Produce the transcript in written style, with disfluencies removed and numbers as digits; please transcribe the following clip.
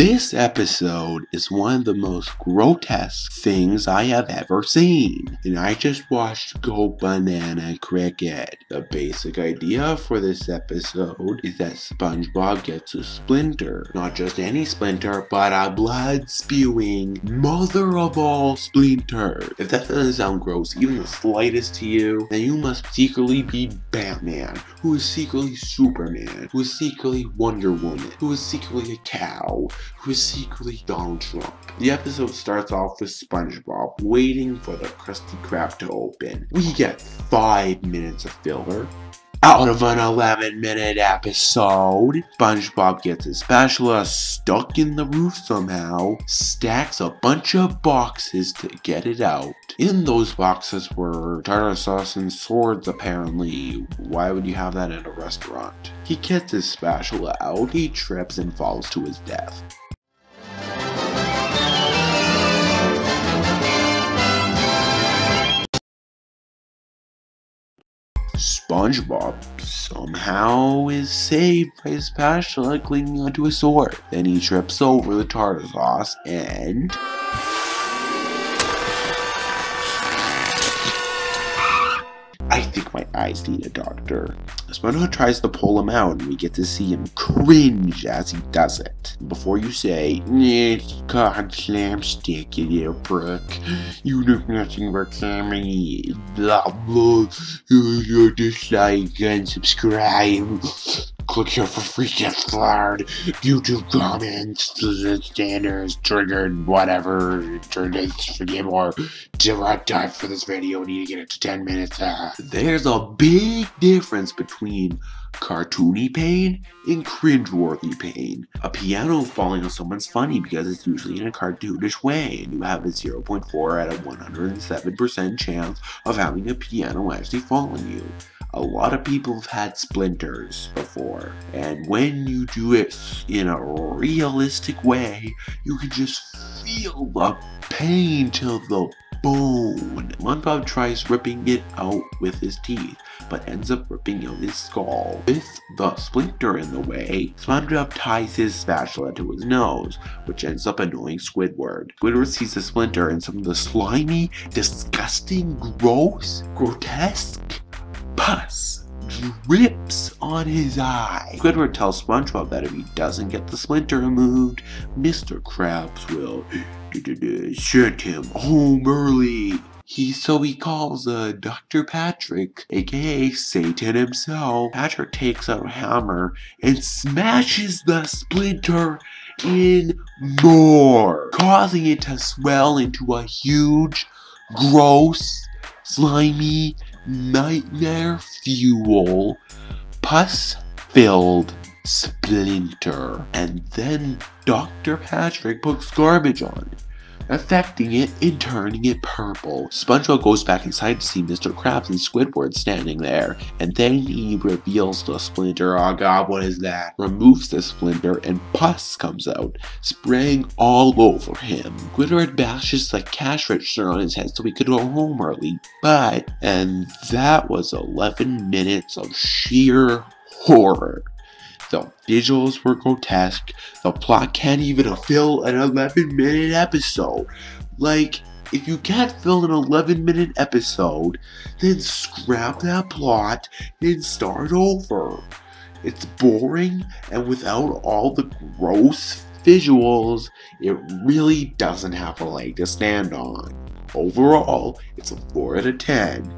This episode is one of the most grotesque things I have ever seen, and I just watched Go Banana Cricket. The basic idea for this episode is that SpongeBob gets a splinter. Not just any splinter, but a blood-spewing, mother of all splinters. If that doesn't sound gross, even the slightest to you, then you must secretly be Batman, who is secretly Superman, who is secretly Wonder Woman, who is secretly a cow, who is secretly Donald Trump. The episode starts off with SpongeBob waiting for the Krusty Krab to open. We get 5 minutes of filler. Out of an 11-minute episode, SpongeBob gets his spatula stuck in the roof somehow, stacks a bunch of boxes to get it out. In those boxes were tartar sauce and swords apparently. Why would you have that in a restaurant? He gets his spatula out, he trips and falls to his death. SpongeBob somehow is saved by his spatula clinging onto a sword. Then he trips over the tartar sauce and... I think my eyes need a doctor. SpongeBob tries to pull him out and we get to see him cringe as he does it. Before you say, "It's called slapstick, you little prick. You do nothing but comedy. Blah blah. You dislike and subscribe. Click here for free gift card. YouTube comments, standards, triggered, whatever. Forgive or direct time for this video. We need to get it to 10 minutes. There's a big difference between cartoony pain and cringeworthy pain. A piano falling on someone's funny because it's usually in a cartoonish way, and you have a 0.4 out of 107% chance of having a piano actually fall on you. A lot of people have had splinters before, and when you do it in a realistic way, you can just feel the pain to the bone. SpongeBob tries ripping it out with his teeth, but ends up ripping out his skull. With the splinter in the way, SpongeBob ties his spatula to his nose, which ends up annoying Squidward. Squidward sees the splinter and some of the slimy, disgusting, gross, grotesque pus drips on his eye. Squidward tells SpongeBob that if he doesn't get the splinter removed, Mr. Krabs will send him home early. So he calls Dr. Patrick, aka Satan himself. Patrick takes out a hammer and smashes the splinter in more, causing it to swell into a huge, gross, slimy, nightmare fuel, pus-filled splinter. And then Dr. Patrick puts garbage on it, affecting it and turning it purple. SpongeBob goes back inside to see Mr. Krabs and Squidward standing there, and then he reveals the splinter. Oh god, what is that? Removes the splinter and pus comes out, spraying all over him. Squidward bashes the cash register on his head so he could go home early, and that was 11 minutes of sheer horror. The visuals were grotesque. The plot can't even fill an 11-minute episode. Like, if you can't fill an 11-minute episode, then scrap that plot and start over. It's boring, and without all the gross visuals, it really doesn't have a leg to stand on. Overall, it's a 4 out of 10.